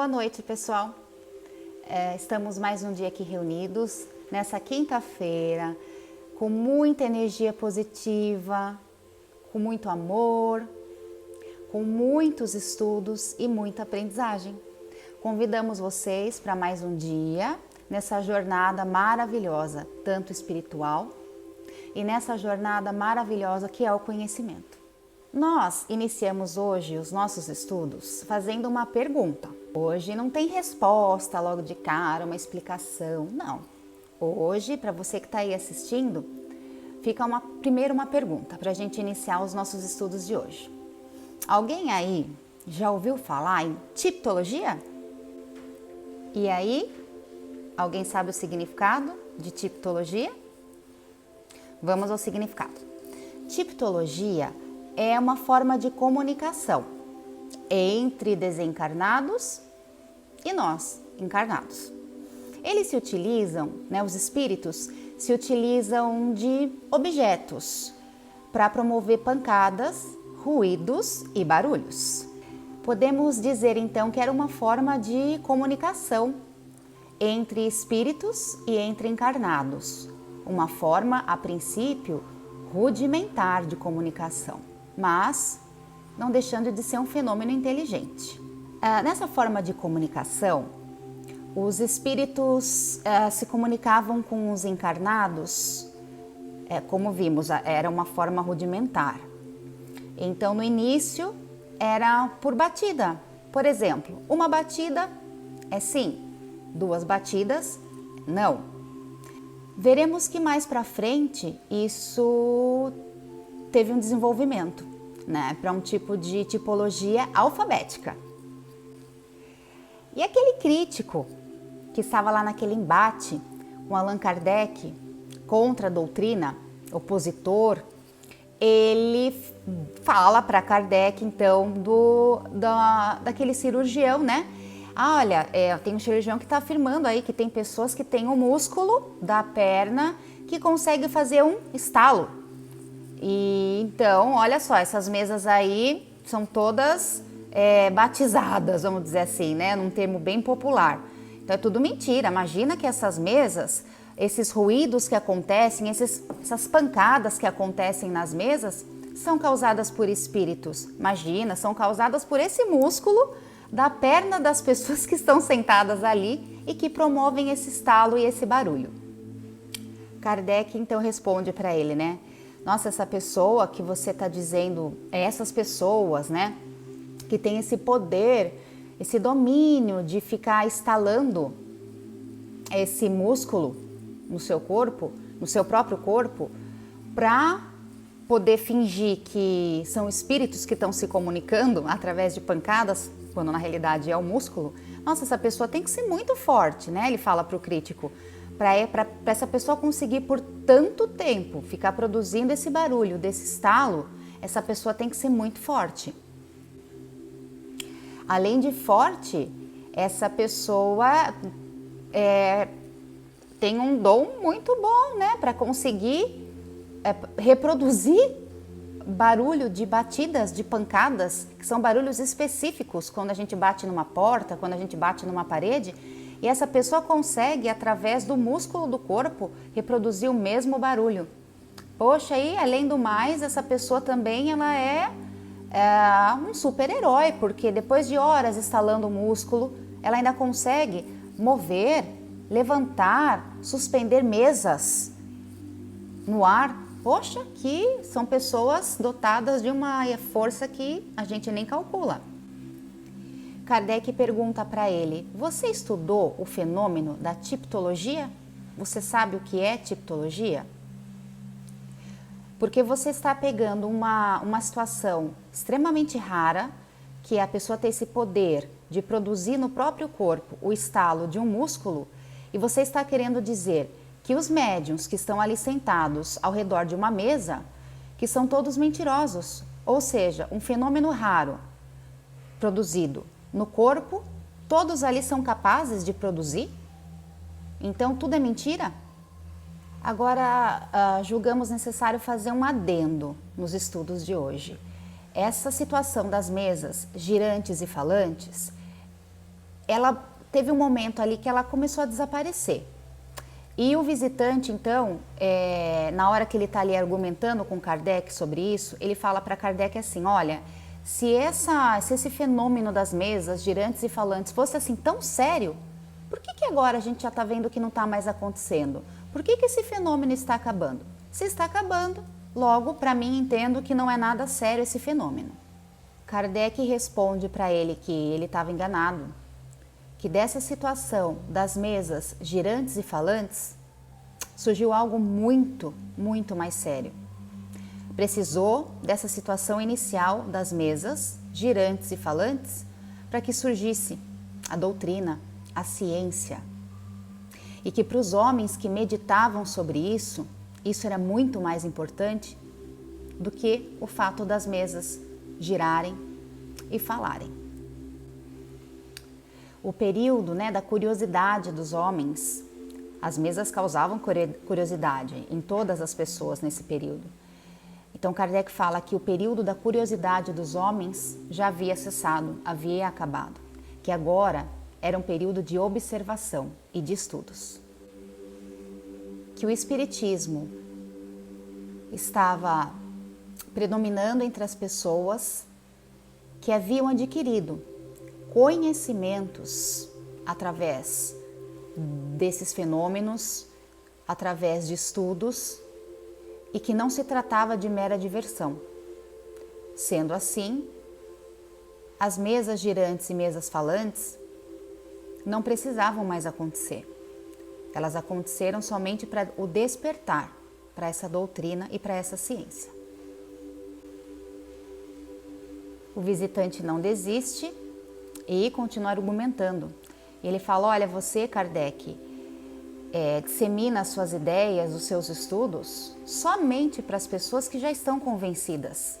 Boa noite, pessoal. Estamos mais um dia aqui reunidos, nessa quinta-feira, com muita energia positiva, com muito amor, com muitos estudos e muita aprendizagem. Convidamos vocês para mais um dia, nessa jornada maravilhosa, tanto espiritual, e nessa jornada maravilhosa que é o conhecimento. Nós iniciamos hoje os nossos estudos fazendo uma pergunta. Hoje não tem resposta logo de cara, uma explicação, não. Hoje, para você que está aí assistindo, fica primeiro uma pergunta para a gente iniciar os nossos estudos de hoje. Alguém aí já ouviu falar em tipologia? E aí, alguém sabe o significado de tipologia? Vamos ao significado. Tipologia é uma forma de comunicação entre desencarnados e nós, encarnados. Eles se utilizam, os espíritos se utilizam de objetos para promover pancadas, ruídos e barulhos. Podemos dizer então que era uma forma de comunicação entre espíritos e entre encarnados. Uma forma, a princípio, rudimentar de comunicação, mas não deixando de ser um fenômeno inteligente. Nessa forma de comunicação, os espíritos se comunicavam com os encarnados, como vimos, era uma forma rudimentar. Então, no início, era por batida. Por exemplo, uma batida é sim, duas batidas, não. Veremos que mais para frente isso teve um desenvolvimento, para um tipo de tipologia alfabética. E aquele crítico que estava lá naquele embate com Allan Kardec contra a doutrina, opositor, ele fala para Kardec então daquele cirurgião, olha, tem um cirurgião que está afirmando aí que tem pessoas que têm o músculo da perna que consegue fazer um estalo. E então, olha só, essas mesas aí são todas batizadas, vamos dizer assim, num termo bem popular. Então é tudo mentira. Imagina que essas mesas, esses ruídos que acontecem, essas pancadas que acontecem nas mesas, são causadas por espíritos. Imagina, são causadas por esse músculo da perna das pessoas que estão sentadas ali e que promovem esse estalo e esse barulho. Kardec então responde para ele, Nossa, essa pessoa que você está dizendo, essas pessoas, que tem esse poder, esse domínio de ficar estalando esse músculo no seu corpo, no seu próprio corpo, para poder fingir que são espíritos que estão se comunicando através de pancadas, quando na realidade é o músculo. Nossa, essa pessoa tem que ser muito forte, Ele fala para o crítico, para essa pessoa conseguir por tanto tempo ficar produzindo esse barulho, desse estalo, essa pessoa tem que ser muito forte. Além de forte, essa pessoa tem um dom muito bom, para conseguir reproduzir barulho de batidas, de pancadas, que são barulhos específicos quando a gente bate numa porta, quando a gente bate numa parede, e essa pessoa consegue, através do músculo do corpo, reproduzir o mesmo barulho. Poxa, e além do mais, essa pessoa também ela é um super-herói, porque depois de horas estalando o músculo, ela ainda consegue mover, levantar, suspender mesas no ar. Poxa, que são pessoas dotadas de uma força que a gente nem calcula. Kardec pergunta para ele, você estudou o fenômeno da tipologia? Você sabe o que é tipologia? Porque você está pegando uma situação extremamente rara, que a pessoa tem esse poder de produzir no próprio corpo o estalo de um músculo, e você está querendo dizer que os médiuns que estão ali sentados ao redor de uma mesa, que são todos mentirosos, ou seja, um fenômeno raro produzido no corpo, todos ali são capazes de produzir? Então tudo é mentira? Agora, julgamos necessário fazer um adendo nos estudos de hoje. Essa situação das mesas girantes e falantes ela teve um momento ali que ela começou a desaparecer. E o visitante, então, na hora que ele está ali argumentando com Kardec sobre isso, ele fala para Kardec assim, olha, se esse fenômeno das mesas, girantes e falantes fosse assim tão sério, por que agora a gente já está vendo que não está mais acontecendo? Por que esse fenômeno está acabando? Se está acabando, logo, para mim, entendo que não é nada sério esse fenômeno. Kardec responde para ele que ele estava enganado, que dessa situação das mesas girantes e falantes surgiu algo muito, muito mais sério. Precisou dessa situação inicial das mesas girantes e falantes para que surgisse a doutrina, a ciência. E que para os homens que meditavam sobre isso era muito mais importante do que o fato das mesas girarem e falarem. O período, da curiosidade dos homens, as mesas causavam curiosidade em todas as pessoas nesse período. Então Kardec fala que o período da curiosidade dos homens já havia cessado, havia acabado, que agora era um período de observação e de estudos. Que o Espiritismo estava predominando entre as pessoas que haviam adquirido conhecimentos através desses fenômenos, através de estudos, e que não se tratava de mera diversão. Sendo assim, as mesas girantes e mesas falantes não precisavam mais acontecer. Elas aconteceram somente para o despertar, para essa doutrina e para essa ciência. O visitante não desiste e continua argumentando. Ele fala, olha, você, Kardec, dissemina as suas ideias, os seus estudos, somente para as pessoas que já estão convencidas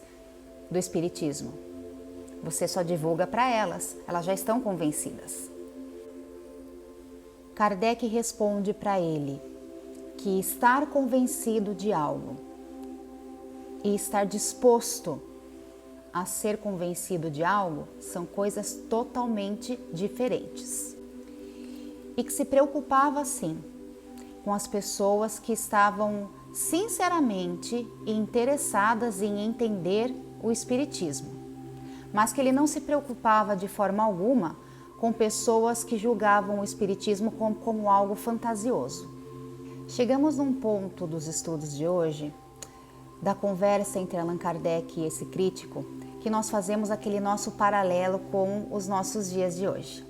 do Espiritismo. Você só divulga para elas já estão convencidas. Kardec responde para ele que estar convencido de algo e estar disposto a ser convencido de algo são coisas totalmente diferentes. E que se preocupava, sim, com as pessoas que estavam sinceramente interessadas em entender o Espiritismo, mas que ele não se preocupava de forma alguma com pessoas que julgavam o Espiritismo como algo fantasioso. Chegamos num ponto dos estudos de hoje, da conversa entre Allan Kardec e esse crítico, que nós fazemos aquele nosso paralelo com os nossos dias de hoje.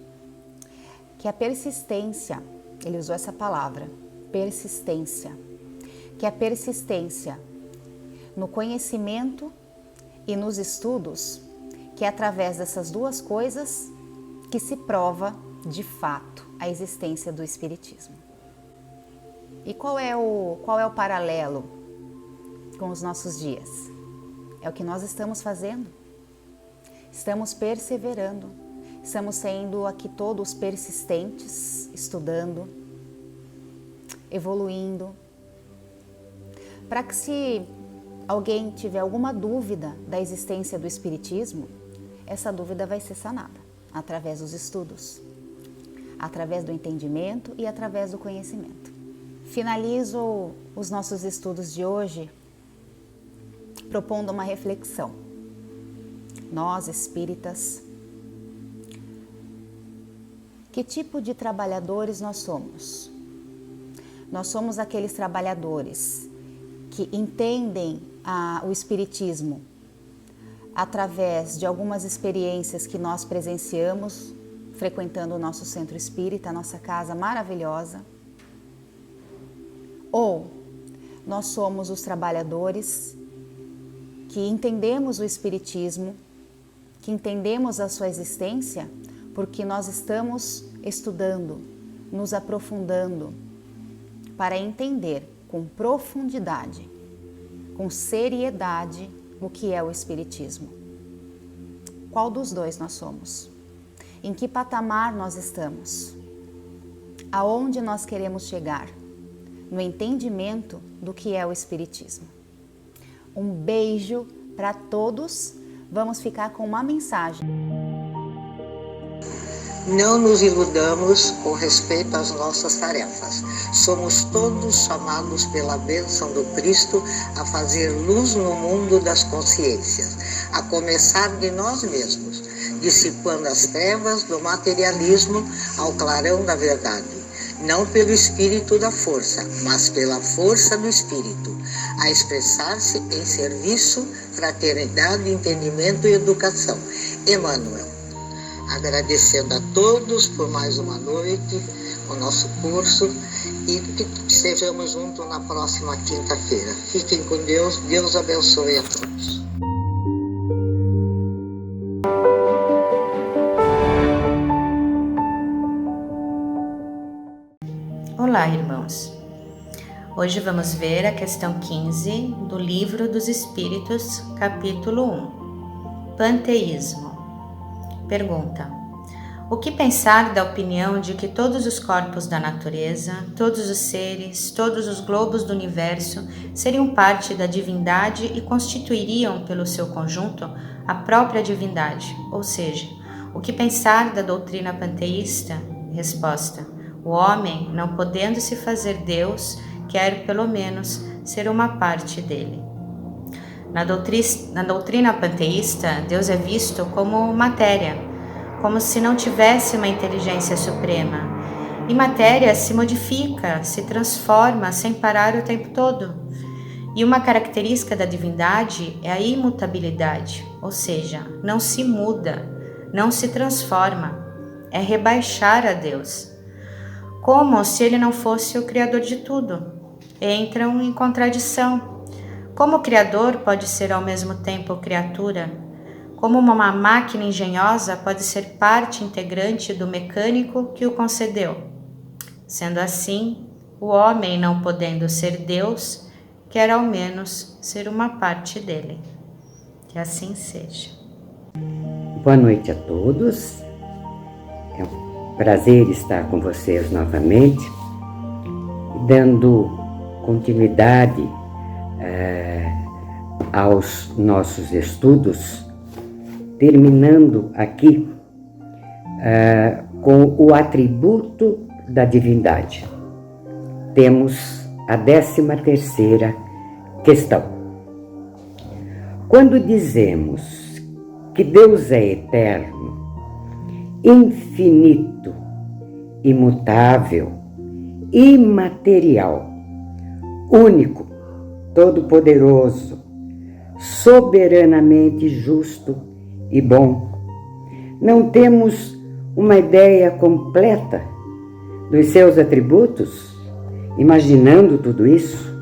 Que a persistência, ele usou essa palavra, persistência, que a persistência no conhecimento e nos estudos, que é através dessas duas coisas que se prova de fato a existência do Espiritismo. E qual é o paralelo com os nossos dias? É o que nós estamos fazendo. Estamos perseverando, estamos sendo aqui todos persistentes, estudando, evoluindo, para que se alguém tiver alguma dúvida da existência do Espiritismo, essa dúvida vai ser sanada através dos estudos, através do entendimento e através do conhecimento. Finalizo os nossos estudos de hoje propondo uma reflexão. Nós, espíritas, que tipo de trabalhadores nós somos? Nós somos aqueles trabalhadores que entendem o Espiritismo através de algumas experiências que nós presenciamos frequentando o nosso centro espírita, a nossa casa maravilhosa. Ou nós somos os trabalhadores que entendemos o Espiritismo, que entendemos a sua existência, porque nós estamos estudando, nos aprofundando para entender com profundidade, com seriedade, o que é o Espiritismo. Qual dos dois nós somos? Em que patamar nós estamos? Aonde nós queremos chegar? No entendimento do que é o Espiritismo. Um beijo para todos. Vamos ficar com uma mensagem. Não nos iludamos com respeito às nossas tarefas. Somos todos chamados pela bênção do Cristo a fazer luz no mundo das consciências, a começar de nós mesmos, dissipando as trevas do materialismo ao clarão da verdade. Não pelo espírito da força, mas pela força do espírito, a expressar-se em serviço, fraternidade, entendimento e educação. Emmanuel. Agradecendo a todos por mais uma noite, o nosso curso, e que estejamos juntos na próxima quinta-feira. Fiquem com Deus, Deus abençoe a todos. Olá, irmãos. Hoje vamos ver a questão 15 do Livro dos Espíritos, capítulo 1. Panteísmo. Pergunta: o que pensar da opinião de que todos os corpos da natureza, todos os seres, todos os globos do universo seriam parte da divindade e constituiriam, pelo seu conjunto, a própria divindade? Ou seja, o que pensar da doutrina panteísta? Resposta: o homem, não podendo se fazer Deus, quer pelo menos ser uma parte dele. Na doutrina panteísta, Deus é visto como matéria, como se não tivesse uma inteligência suprema. E matéria se modifica, se transforma sem parar o tempo todo. E uma característica da divindade é a imutabilidade, ou seja, não se muda, não se transforma, é rebaixar a Deus. Como se ele não fosse o criador de tudo. Entram em contradição. Como o Criador pode ser ao mesmo tempo criatura? Como uma máquina engenhosa pode ser parte integrante do mecânico que o concedeu? Sendo assim, o homem, não podendo ser Deus, quer ao menos ser uma parte dele. Que assim seja. Boa noite a todos. É um prazer estar com vocês novamente, dando continuidade aos nossos estudos, terminando aqui com o atributo da divindade. Temos a 13ª questão. Quando dizemos que Deus é eterno, infinito, imutável, imaterial, único, todo-poderoso, soberanamente justo e bom, não temos uma ideia completa dos seus atributos? Imaginando tudo isso,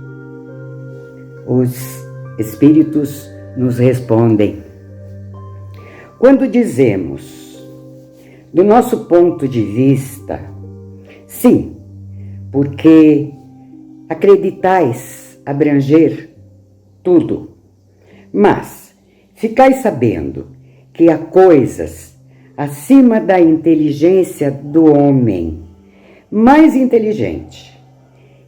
os espíritos nos respondem. Quando dizemos, do nosso ponto de vista, sim, porque acreditais abranger tudo, mas ficais sabendo que há coisas acima da inteligência do homem, mais inteligente,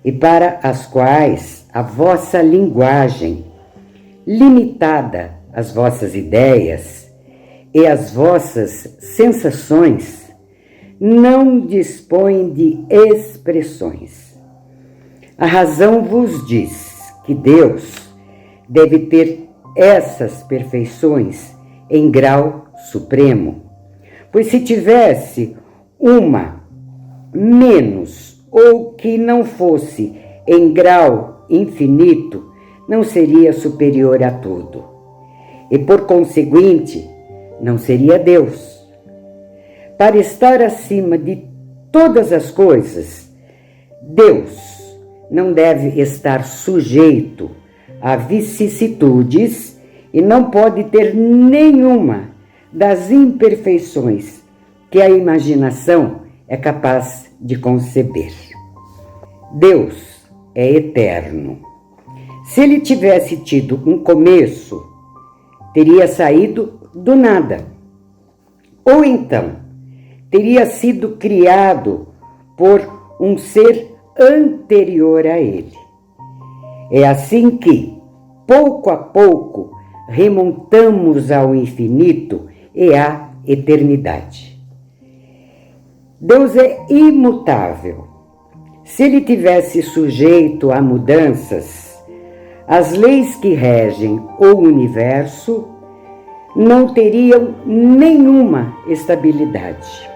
e para as quais a vossa linguagem, limitada às vossas ideias e às vossas sensações, não dispõe de expressões. A razão vos diz que Deus deve ter essas perfeições em grau supremo, pois se tivesse uma menos ou que não fosse em grau infinito, não seria superior a tudo. E por conseguinte, não seria Deus. Para estar acima de todas as coisas, Deus não deve estar sujeito a vicissitudes e não pode ter nenhuma das imperfeições que a imaginação é capaz de conceber. Deus é eterno. Se ele tivesse tido um começo, teria saído do nada. Ou então, teria sido criado por um ser anterior a ele. É assim que, pouco a pouco, remontamos ao infinito e à eternidade. Deus é imutável. Se ele tivesse sujeito a mudanças, as leis que regem o universo não teriam nenhuma estabilidade.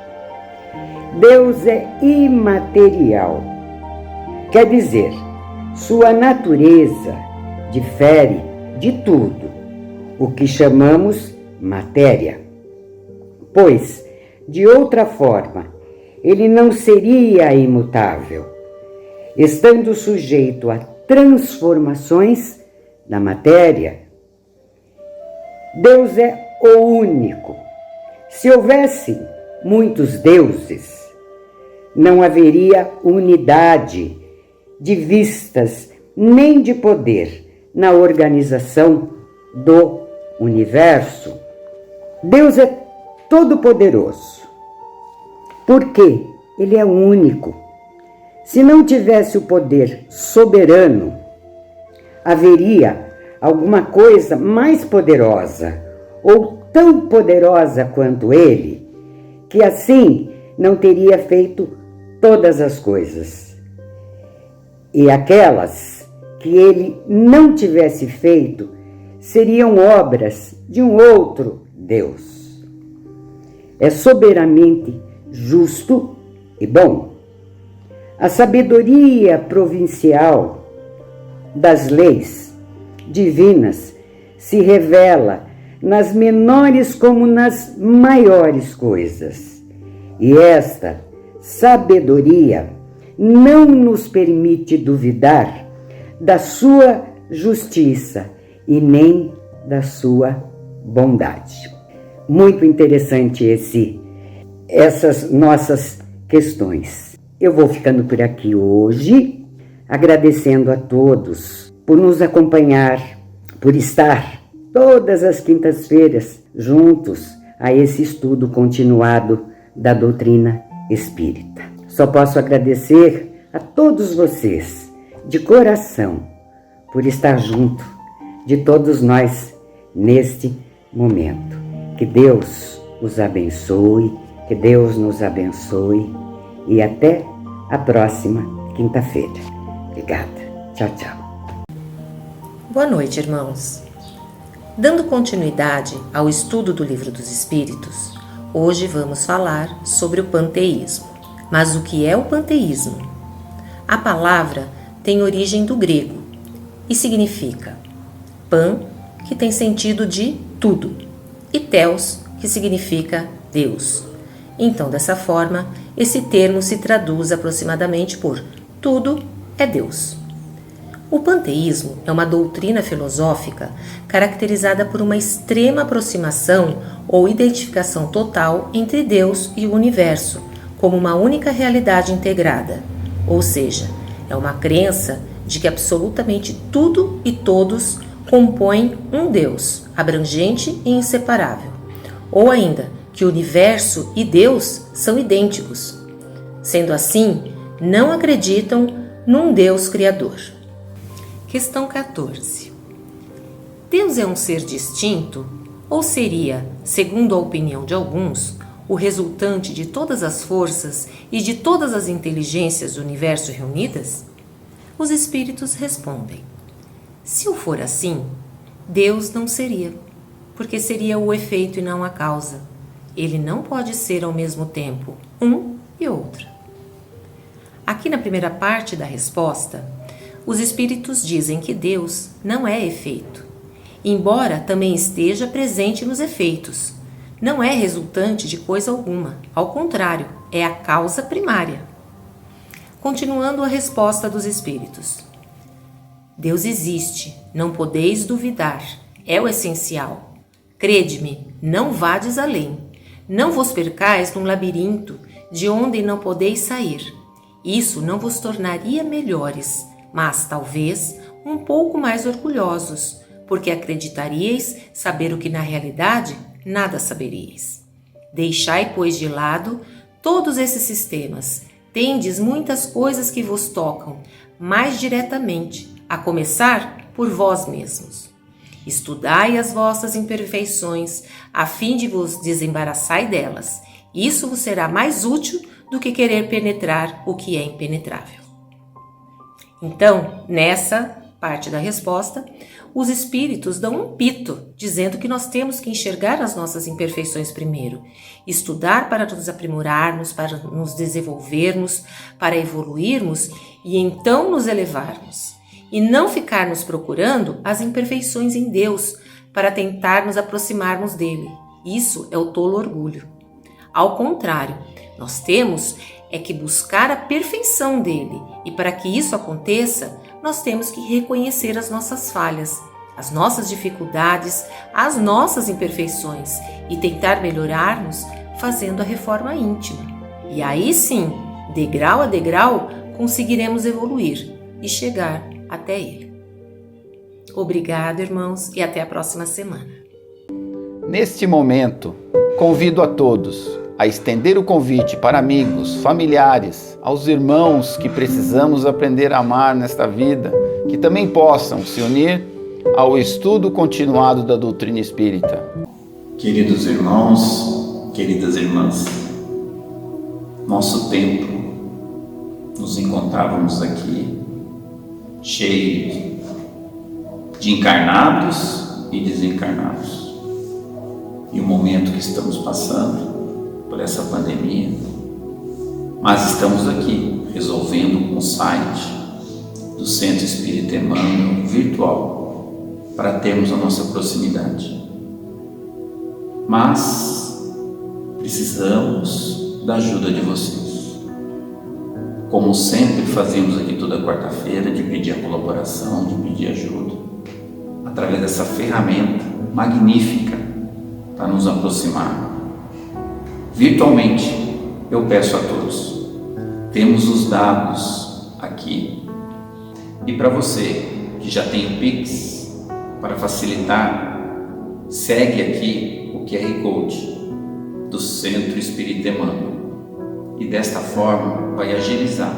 Deus é imaterial, quer dizer, sua natureza difere de tudo o que chamamos matéria, pois, de outra forma, ele não seria imutável, estando sujeito a transformações da matéria. Deus é o único. Se houvesse muitos deuses, não haveria unidade de vistas nem de poder na organização do universo. Deus é todo-poderoso, porque ele é único. Se não tivesse o poder soberano, haveria alguma coisa mais poderosa ou tão poderosa quanto ele, que assim não teria feito todas as coisas. E aquelas que ele não tivesse feito seriam obras de um outro Deus. É soberanamente justo e bom. A sabedoria provincial das leis divinas se revela nas menores como nas maiores coisas. E esta sabedoria não nos permite duvidar da sua justiça e nem da sua bondade. Muito interessante essas nossas questões. Eu vou ficando por aqui hoje, agradecendo a todos por nos acompanhar, por estar todas as quintas-feiras juntos a esse estudo continuado da doutrina espírita. Só posso agradecer a todos vocês, de coração, por estar junto de todos nós neste momento. Que Deus os abençoe, que Deus nos abençoe e até a próxima quinta-feira. Obrigada. Tchau, tchau. Boa noite, irmãos. Dando continuidade ao estudo do Livro dos Espíritos, hoje vamos falar sobre o panteísmo. Mas o que é o panteísmo? A palavra tem origem do grego e significa pan, que tem sentido de tudo, e theos, que significa Deus. Então, dessa forma, esse termo se traduz aproximadamente por tudo é Deus. O panteísmo é uma doutrina filosófica caracterizada por uma extrema aproximação ou identificação total entre Deus e o universo, como uma única realidade integrada. Ou seja, é uma crença de que absolutamente tudo e todos compõem um Deus, abrangente e inseparável. Ou ainda, que o universo e Deus são idênticos. Sendo assim, não acreditam num Deus criador. Questão 14. Deus é um ser distinto ou seria, segundo a opinião de alguns, o resultante de todas as forças e de todas as inteligências do universo reunidas? Os espíritos respondem: se o for assim, Deus não seria, porque seria o efeito e não a causa. Ele não pode ser ao mesmo tempo um e outro. Aqui na primeira parte da resposta, os espíritos dizem que Deus não é efeito, embora também esteja presente nos efeitos. Não é resultante de coisa alguma, ao contrário, é a causa primária. Continuando a resposta dos espíritos. Deus existe, não podeis duvidar, é o essencial. Crede-me, não vades além. Não vos percais num labirinto de onde não podeis sair. Isso não vos tornaria melhores, mas talvez um pouco mais orgulhosos, porque acreditaríeis saber o que na realidade nada saberíeis. Deixai, pois, de lado todos esses sistemas. Tendes muitas coisas que vos tocam mais diretamente, a começar por vós mesmos. Estudai as vossas imperfeições, a fim de vos desembaraçai delas. Isso vos será mais útil do que querer penetrar o que é impenetrável. Então, nessa parte da resposta, os espíritos dão um pito, dizendo que nós temos que enxergar as nossas imperfeições primeiro, estudar para nos aprimorarmos, para nos desenvolvermos, para evoluirmos e então nos elevarmos. E não ficarmos procurando as imperfeições em Deus para tentar nos aproximarmos dele. Isso é o tolo orgulho. Ao contrário, nós temos que buscar a perfeição dele, e para que isso aconteça, nós temos que reconhecer as nossas falhas, as nossas dificuldades, as nossas imperfeições e tentar melhorarmos fazendo a reforma íntima. E aí sim, degrau a degrau, conseguiremos evoluir e chegar até ele. Obrigada, irmãos, e até a próxima semana. Neste momento, convido a todos a estender o convite para amigos, familiares, aos irmãos que precisamos aprender a amar nesta vida, que também possam se unir ao estudo continuado da doutrina espírita. Queridos irmãos, queridas irmãs, nosso tempo nos encontrávamos aqui cheio de encarnados e desencarnados. E o momento que estamos passando por essa pandemia, mas estamos aqui resolvendo com o site do Centro Espírita Emmanuel virtual para termos a nossa proximidade. Mas precisamos da ajuda de vocês. Como sempre fazemos aqui toda quarta-feira, de pedir a colaboração, de pedir ajuda, através dessa ferramenta magnífica para nos aproximar. Virtualmente, eu peço a todos, temos os dados aqui. E para você que já tem o Pix, para facilitar, segue aqui o QR Code do Centro Espírita Emmanuel. E desta forma vai agilizar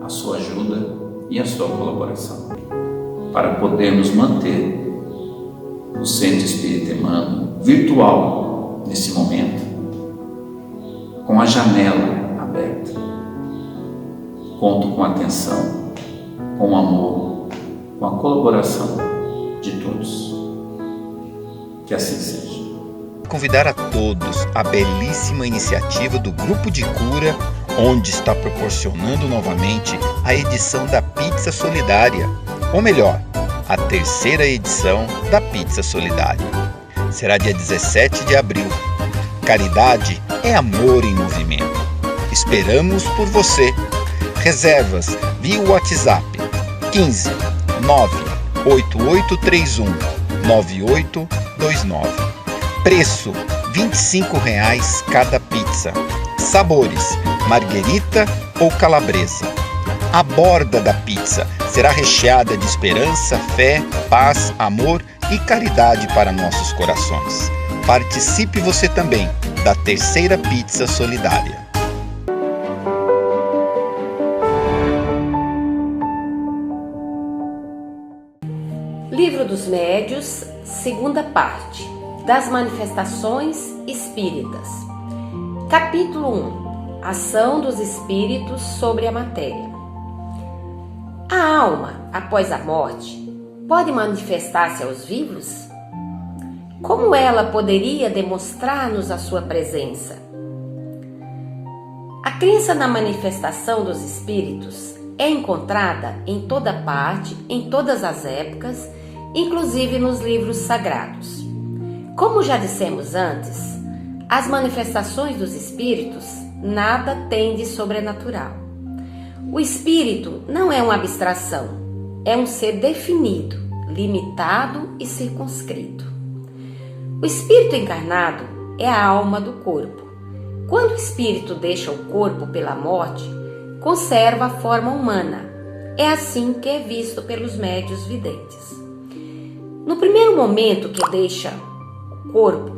a sua ajuda e a sua colaboração, para podermos manter o Centro Espírita Emmanuel virtual nesse momento, com a janela aberta. Conto com a atenção, com o amor, com a colaboração de todos. Que assim seja. Convidar a todos à belíssima iniciativa do Grupo de Cura, onde está proporcionando novamente a edição da Pizza Solidária, ou melhor, a terceira edição da Pizza Solidária. Será dia 17 de abril. Caridade é amor em movimento. Esperamos por você. Reservas via WhatsApp 15 98831 9829. Preço R$ 25,00 cada pizza. Sabores: marguerita ou calabresa. A borda da pizza será recheada de esperança, fé, paz, amor e caridade para nossos corações. Participe você também da terceira Pizza Solidária. Livro dos Médios, segunda parte, das Manifestações Espíritas. Capítulo 1. Ação dos Espíritos sobre a matéria. A alma, após a morte, pode manifestar-se aos vivos? Como ela poderia demonstrar-nos a sua presença? A crença na manifestação dos espíritos é encontrada em toda parte, em todas as épocas, inclusive nos livros sagrados. Como já dissemos antes, as manifestações dos espíritos nada têm de sobrenatural. O espírito não é uma abstração, é um ser definido, limitado e circunscrito. O espírito encarnado é a alma do corpo. Quando o espírito deixa o corpo pela morte, conserva a forma humana. É assim que é visto pelos médios videntes. No primeiro momento que deixa o corpo,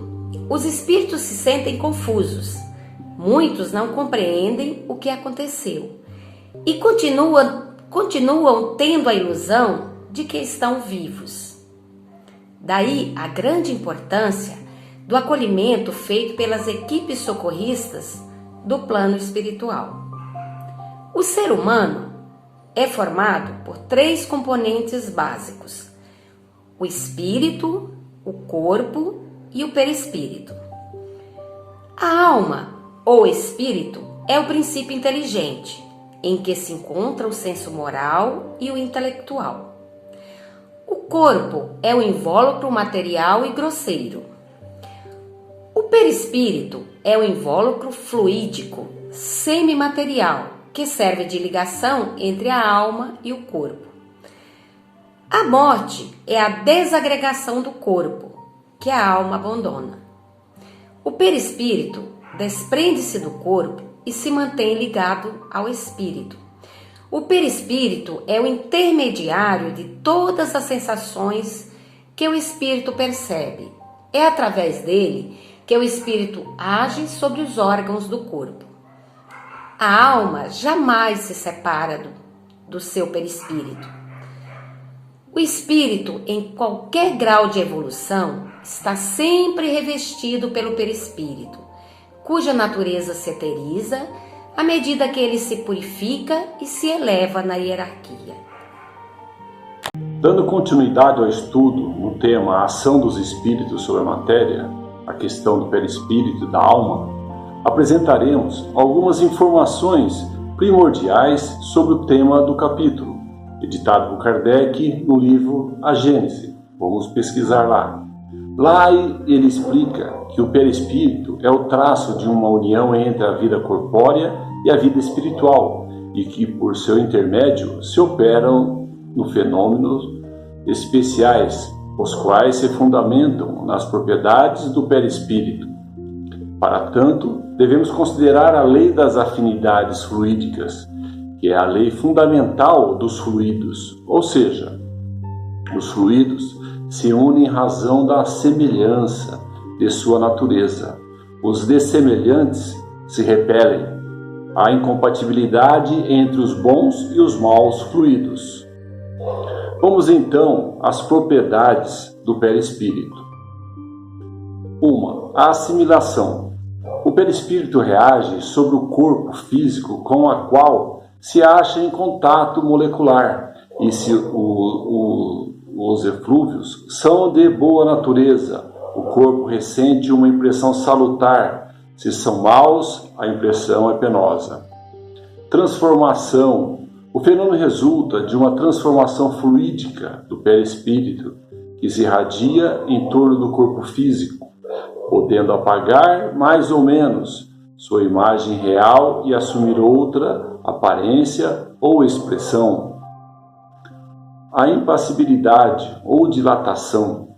os espíritos se sentem confusos. Muitos não compreendem o que aconteceu e continuam tendo a ilusão de que estão vivos. Daí a grande importância do acolhimento feito pelas equipes socorristas do plano espiritual. O ser humano é formado por 3 componentes básicos: o espírito, o corpo e o perispírito. A alma ou espírito é o princípio inteligente, em que se encontra o senso moral e o intelectual. O corpo é o invólucro material e grosseiro. O perispírito é o invólucro fluídico, semimaterial, que serve de ligação entre a alma e o corpo. A morte é a desagregação do corpo, que a alma abandona. O perispírito desprende-se do corpo e se mantém ligado ao espírito. O perispírito é o intermediário de todas as sensações que o espírito percebe. É através dele que o espírito age sobre os órgãos do corpo. A alma jamais se separa do seu perispírito. O espírito, em qualquer grau de evolução, está sempre revestido pelo perispírito, cuja natureza se eteriza à medida que ele se purifica e se eleva na hierarquia. Dando continuidade ao estudo no tema a ação dos espíritos sobre a matéria, a questão do perispírito e da alma, apresentaremos algumas informações primordiais sobre o tema do capítulo, editado por Kardec no livro A Gênese. Vamos pesquisar lá. Lá ele explica que o perispírito é o traço de uma união entre a vida corpórea e a vida espiritual e que, por seu intermédio, se operam no fenômenos especiais, os quais se fundamentam nas propriedades do perispírito. Para tanto, devemos considerar a lei das afinidades fluídicas, que é a lei fundamental dos fluidos, ou seja, os fluidos se unem em razão da semelhança de sua natureza. Os dessemelhantes se repelem. Há incompatibilidade entre os bons e os maus fluidos. Vamos então às propriedades do perispírito. 1. A assimilação. O perispírito reage sobre o corpo físico com a qual se acha em contato molecular e se os eflúvios são de boa natureza, o corpo ressente uma impressão salutar. Se são maus, a impressão é penosa. Transformação. O fenômeno resulta de uma transformação fluídica do perispírito que se irradia em torno do corpo físico, podendo apagar mais ou menos sua imagem real e assumir outra aparência ou expressão. A impassibilidade ou dilatação.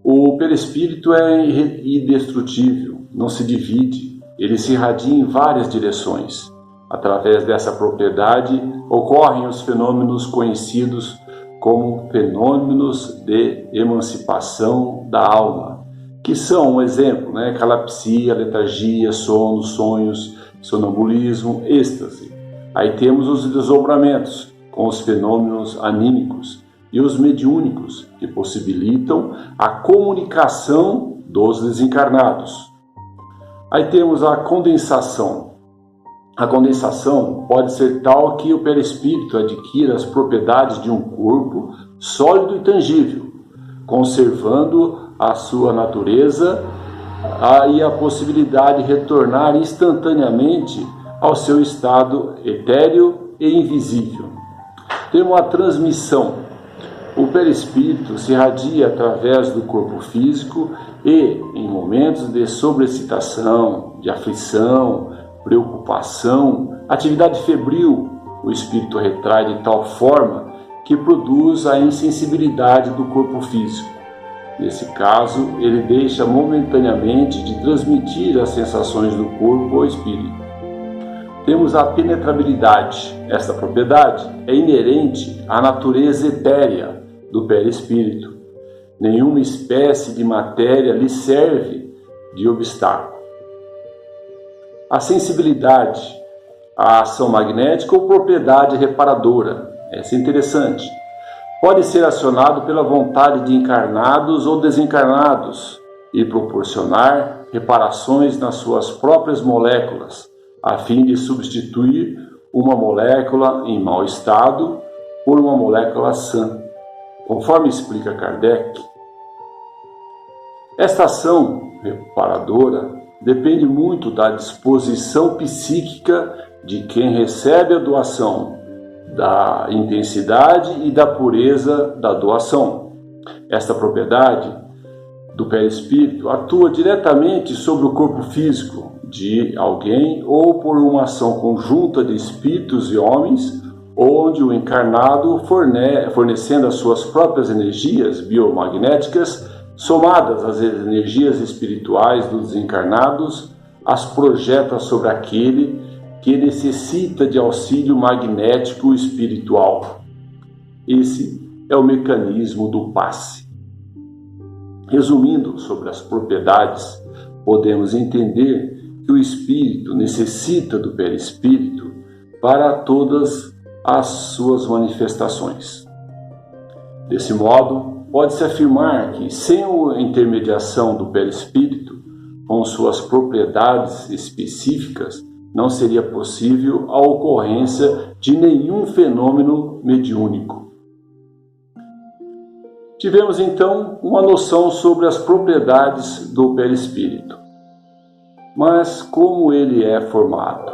O perispírito é indestrutível, não se divide, ele se irradia em várias direções. Através dessa propriedade ocorrem os fenômenos conhecidos como fenômenos de emancipação da alma, que são um exemplo, calapsia, letargia, sono, sonhos, sonambulismo, êxtase. Aí temos os desdobramentos, com os fenômenos anímicos, e os mediúnicos, que possibilitam a comunicação dos desencarnados. Aí temos a condensação. A condensação pode ser tal que o perispírito adquira as propriedades de um corpo sólido e tangível, conservando a sua natureza e a possibilidade de retornar instantaneamente ao seu estado etéreo e invisível. Temos a transmissão. O perispírito se irradia através do corpo físico e, em momentos de sobreexcitação, de aflição, preocupação, atividade febril, o espírito retrai de tal forma que produz a insensibilidade do corpo físico. Nesse caso, ele deixa momentaneamente de transmitir as sensações do corpo ao espírito. Temos a penetrabilidade. Esta propriedade é inerente à natureza etérea do perispírito. Nenhuma espécie de matéria lhe serve de obstáculo. A sensibilidade, a ação magnética ou propriedade reparadora. Essa é interessante. Pode ser acionado pela vontade de encarnados ou desencarnados e proporcionar reparações nas suas próprias moléculas, a fim de substituir uma molécula em mau estado por uma molécula sã, conforme explica Kardec. Esta ação reparadora depende muito da disposição psíquica de quem recebe a doação, da intensidade e da pureza da doação. Esta propriedade do perispírito atua diretamente sobre o corpo físico de alguém ou por uma ação conjunta de espíritos e homens, onde o encarnado, fornecendo as suas próprias energias biomagnéticas, somadas às energias espirituais dos desencarnados, as projeta sobre aquele que necessita de auxílio magnético espiritual. Esse é o mecanismo do passe. Resumindo sobre as propriedades, podemos entender que o espírito necessita do perispírito para todas as suas manifestações. Desse modo, pode-se afirmar que, sem a intermediação do perispírito, com suas propriedades específicas, não seria possível a ocorrência de nenhum fenômeno mediúnico. Tivemos então uma noção sobre as propriedades do perispírito. Mas como ele é formado?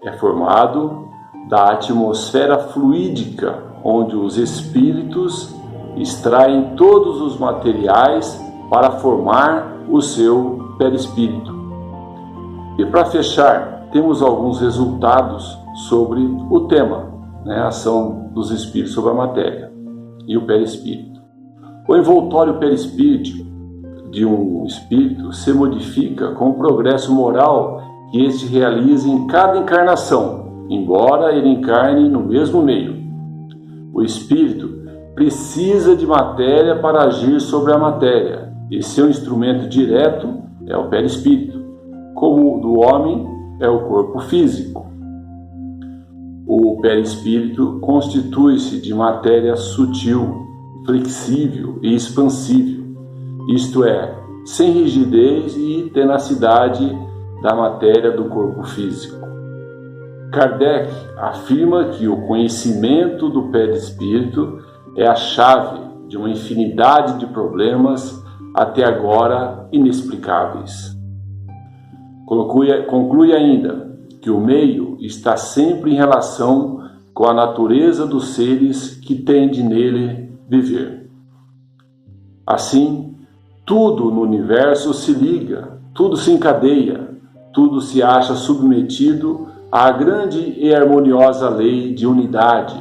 É formado da atmosfera fluídica, onde os espíritos extraem todos os materiais para formar o seu perispírito. E para fechar, temos alguns resultados sobre o tema, a ação dos espíritos sobre a matéria e o perispírito. O envoltório perispíritico de um espírito se modifica com o progresso moral que este realiza em cada encarnação, embora ele encarne no mesmo meio. O espírito precisa de matéria para agir sobre a matéria, e seu instrumento direto é o perispírito, como o do homem é o corpo físico. O perispírito constitui-se de matéria sutil, flexível e expansível, isto é, sem rigidez e tenacidade da matéria do corpo físico. Kardec afirma que o conhecimento do perispírito é a chave de uma infinidade de problemas até agora inexplicáveis. Conclui ainda que o meio está sempre em relação com a natureza dos seres que tende nele viver. Assim, tudo no universo se liga, tudo se encadeia, tudo se acha submetido à grande e harmoniosa lei de unidade,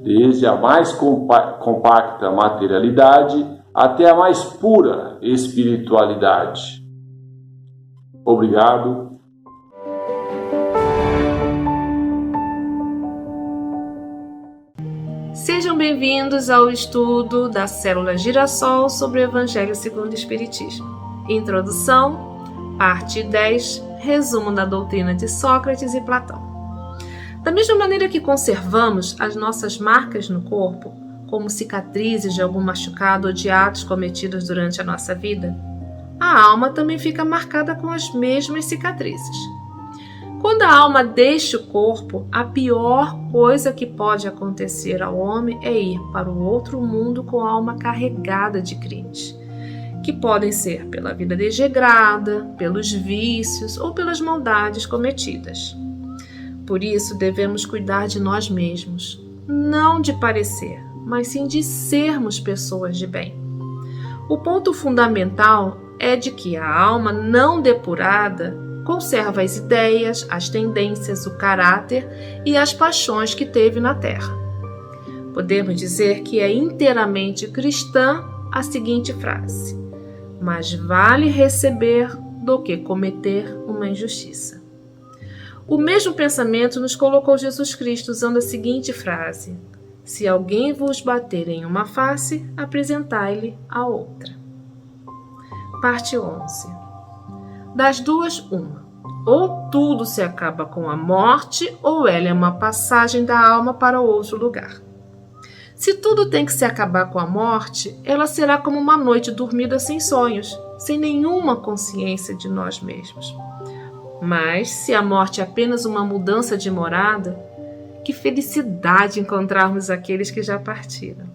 desde a mais compacta materialidade até a mais pura espiritualidade. Obrigado. Sejam bem-vindos ao estudo da Célula Girassol sobre o Evangelho segundo o Espiritismo. Introdução, parte 10, resumo da doutrina de Sócrates e Platão. Da mesma maneira que conservamos as nossas marcas no corpo, como cicatrizes de algum machucado ou de atos cometidos durante a nossa vida, a alma também fica marcada com as mesmas cicatrizes. Quando a alma deixa o corpo, a pior coisa que pode acontecer ao homem é ir para o outro mundo com a alma carregada de crimes, que podem ser pela vida desregrada, pelos vícios ou pelas maldades cometidas. Por isso, devemos cuidar de nós mesmos, não de parecer, mas sim de sermos pessoas de bem. O ponto fundamental é de que a alma não depurada conserva as ideias, as tendências, o caráter e as paixões que teve na Terra. Podemos dizer que é inteiramente cristã a seguinte frase: mais vale receber do que cometer uma injustiça. O mesmo pensamento nos colocou Jesus Cristo usando a seguinte frase: se alguém vos bater em uma face, apresentai-lhe a outra. Parte 11. Das duas, uma. Ou tudo se acaba com a morte, ou ela é uma passagem da alma para outro lugar. Se tudo tem que se acabar com a morte, ela será como uma noite dormida sem sonhos, sem nenhuma consciência de nós mesmos. Mas, se a morte é apenas uma mudança de morada, que felicidade encontrarmos aqueles que já partiram.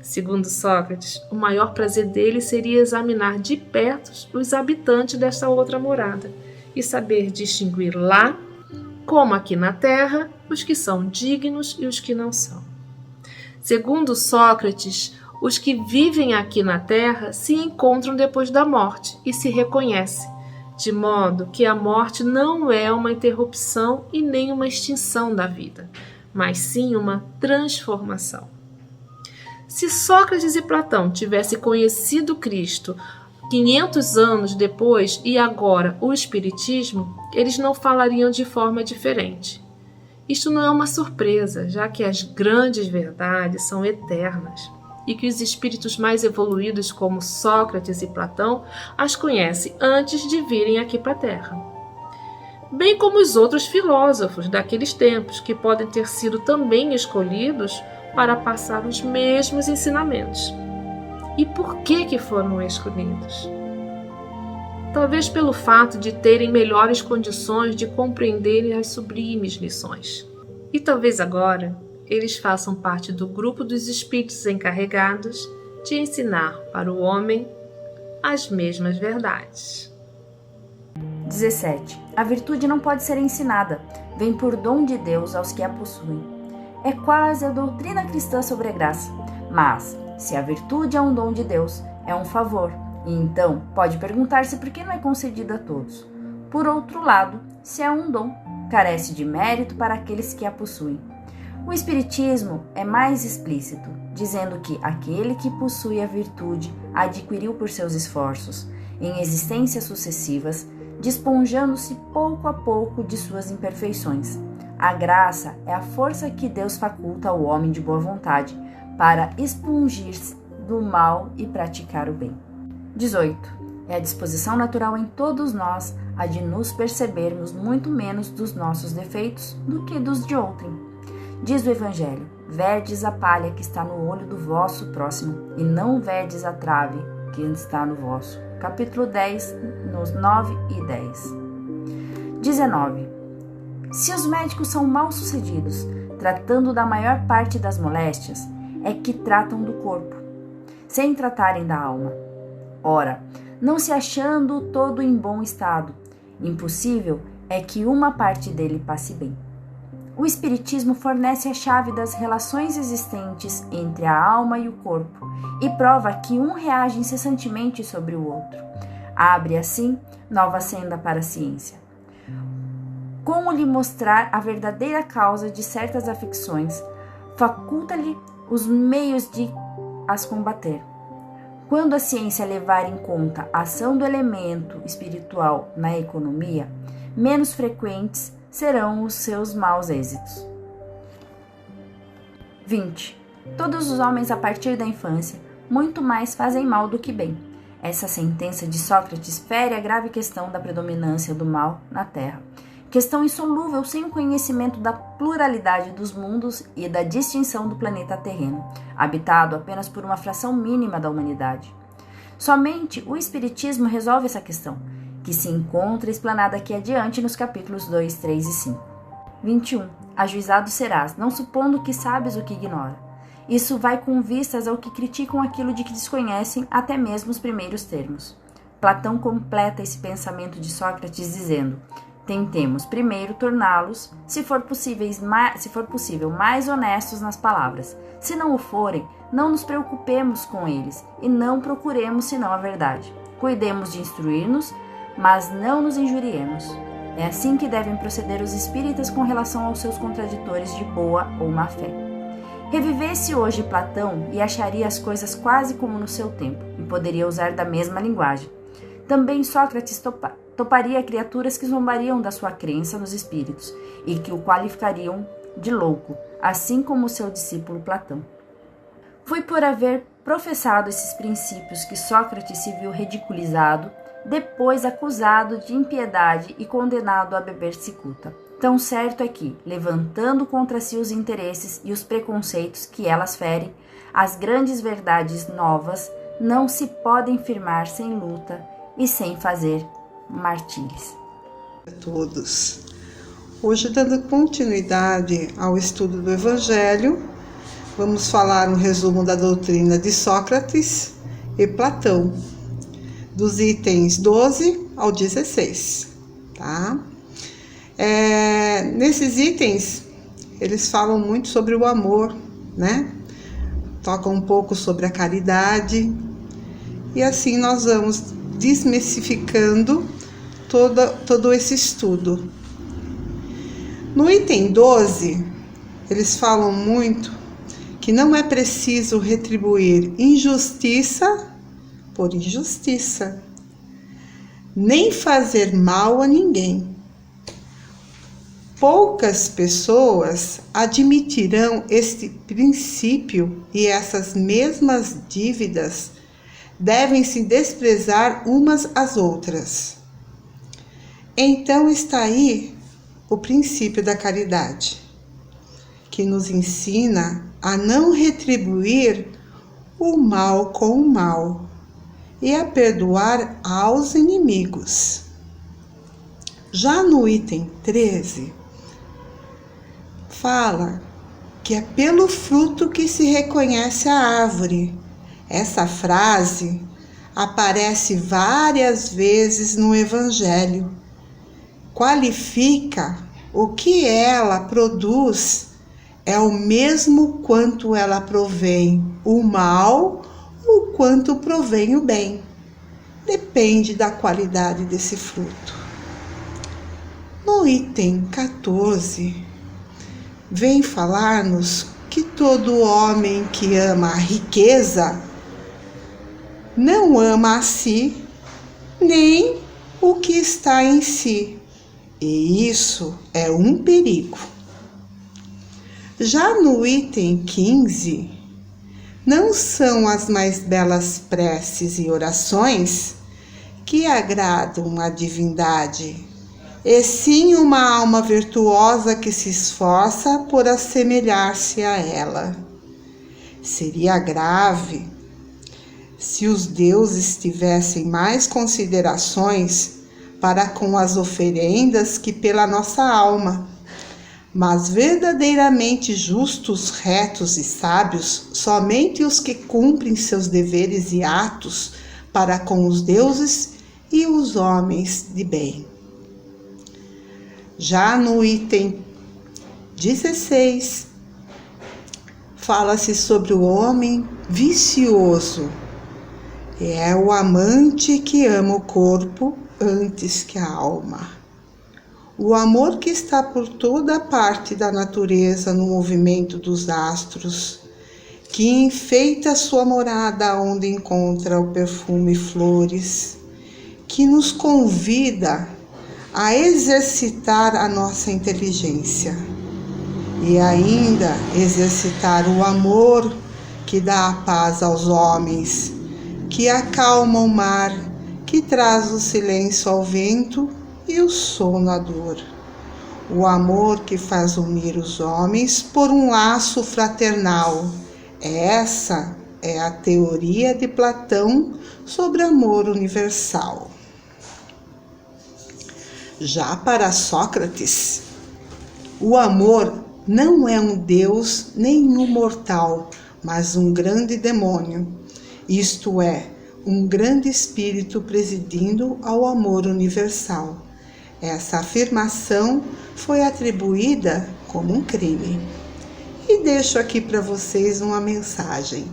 Segundo Sócrates, o maior prazer dele seria examinar de perto os habitantes desta outra morada e saber distinguir lá, como aqui na Terra, os que são dignos e os que não são. Segundo Sócrates, os que vivem aqui na Terra se encontram depois da morte e se reconhecem, de modo que a morte não é uma interrupção e nem uma extinção da vida, mas sim uma transformação. Se Sócrates e Platão tivessem conhecido Cristo 500 anos depois e agora o Espiritismo, eles não falariam de forma diferente. Isto não é uma surpresa, já que as grandes verdades são eternas e que os espíritos mais evoluídos como Sócrates e Platão as conhecem antes de virem aqui para a Terra. Bem como os outros filósofos daqueles tempos, que podem ter sido também escolhidos para passar os mesmos ensinamentos. E por que foram escolhidos? Talvez pelo fato de terem melhores condições de compreenderem as sublimes lições. E talvez agora eles façam parte do grupo dos espíritos encarregados de ensinar para o homem as mesmas verdades. 17. A virtude não pode ser ensinada, vem por dom de Deus aos que a possuem. É quase a doutrina cristã sobre a graça, mas, se a virtude é um dom de Deus, é um favor, e então pode perguntar-se por que não é concedida a todos. Por outro lado, se é um dom, carece de mérito para aqueles que a possuem. O Espiritismo é mais explícito, dizendo que aquele que possui a virtude a adquiriu por seus esforços, em existências sucessivas, desponjando-se pouco a pouco de suas imperfeições. A graça é a força que Deus faculta ao homem de boa vontade para expungir-se do mal e praticar o bem. 18. É a disposição natural em todos nós a de nos percebermos muito menos dos nossos defeitos do que dos de outrem. Diz o Evangelho: verdes a palha que está no olho do vosso próximo, e não verdes a trave que está no vosso. Capítulo 10, nos 9 e 10. 19. Se os médicos são mal sucedidos, tratando da maior parte das moléstias, é que tratam do corpo, sem tratarem da alma. Ora, não se achando todo em bom estado, impossível é que uma parte dele passe bem. O Espiritismo fornece a chave das relações existentes entre a alma e o corpo e prova que um reage incessantemente sobre o outro. Abre, assim, nova senda para a ciência. Como lhe mostrar a verdadeira causa de certas afecções, faculta-lhe os meios de as combater. Quando a ciência levar em conta a ação do elemento espiritual na economia, menos frequentes serão os seus maus êxitos. 20. Todos os homens a partir da infância muito mais fazem mal do que bem. Essa sentença de Sócrates fere a grave questão da predominância do mal na Terra, questão insolúvel sem o conhecimento da pluralidade dos mundos e da distinção do planeta terreno, habitado apenas por uma fração mínima da humanidade. Somente o Espiritismo resolve essa questão, que se encontra explanada aqui adiante nos capítulos 2, 3 e 5. 21. Ajuizado serás, não supondo que sabes o que ignora. Isso vai com vistas ao que criticam aquilo de que desconhecem até mesmo os primeiros termos. Platão completa esse pensamento de Sócrates dizendo: tentemos primeiro torná-los, se for possível, mais honestos nas palavras. Se não o forem, não nos preocupemos com eles e não procuremos senão a verdade. Cuidemos de instruir-nos, mas não nos injuriemos. É assim que devem proceder os espíritas com relação aos seus contraditores de boa ou má fé. Revivesse hoje Platão e acharia as coisas quase como no seu tempo, e poderia usar da mesma linguagem. Também Sócrates toparia criaturas que zombariam da sua crença nos espíritos e que o qualificariam de louco, assim como o seu discípulo Platão. Foi por haver professado esses princípios que Sócrates se viu ridiculizado, depois acusado de impiedade e condenado a beber cicuta. Tão certo é que, levantando contra si os interesses e os preconceitos que elas ferem, as grandes verdades novas não se podem firmar sem luta e sem fazer martírios. a todos. Hoje, dando continuidade ao estudo do Evangelho, vamos falar um resumo da doutrina de Sócrates e Platão, dos itens 12 ao 16, tá? Nesses itens, eles falam muito sobre o amor, né? Tocam um pouco sobre a caridade, e assim nós vamos desmistificando todo esse estudo. No item 12, eles falam muito que não é preciso retribuir injustiça por injustiça, nem fazer mal a ninguém. Poucas pessoas admitirão este princípio e essas mesmas dívidas devem se desprezar umas às outras. Então está aí o princípio da caridade, que nos ensina a não retribuir o mal com o mal e a perdoar aos inimigos. Já no item 13, fala que é pelo fruto que se reconhece a árvore. Essa frase aparece várias vezes no Evangelho. Qualifica o que ela produz, é o mesmo quanto ela provém o mal ou quanto provém o bem. Depende da qualidade desse fruto. No item 14, vem falar-nos que todo homem que ama a riqueza não ama a si, nem o que está em si, e isso é um perigo. Já no item 15, não são as mais belas preces e orações que agradam a divindade, e sim uma alma virtuosa que se esforça por assemelhar-se a ela. Seria grave se os deuses tivessem mais considerações para com as oferendas que pela nossa alma, mas verdadeiramente justos, retos e sábios, somente os que cumprem seus deveres e atos para com os deuses e os homens de bem. Já no item 16, fala-se sobre o homem vicioso. É o amante que ama o corpo antes que a alma. O amor que está por toda parte da natureza no movimento dos astros, que enfeita sua morada onde encontra o perfume e flores, que nos convida a exercitar a nossa inteligência e ainda exercitar o amor que dá a paz aos homens, que acalma o mar, que traz o silêncio ao vento e o sono à dor. O amor que faz unir os homens por um laço fraternal. Essa é a teoria de Platão sobre amor universal. Já para Sócrates, o amor não é um deus nem um mortal, mas um grande demônio, isto é, um grande espírito presidindo ao amor universal. Essa afirmação foi atribuída como um crime. E deixo aqui para vocês uma mensagem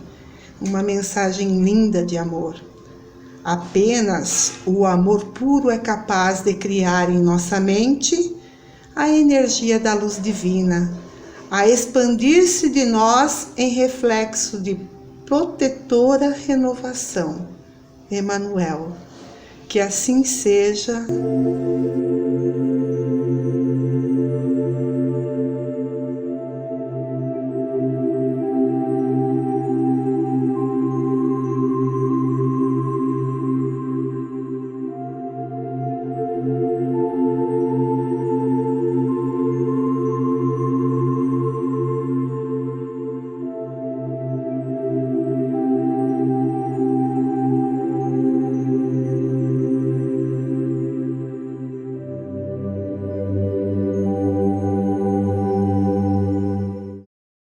linda de amor. Apenas o amor puro é capaz de criar em nossa mente a energia da luz divina, a expandir-se de nós em reflexo de protetora renovação. Emmanuel, que assim seja.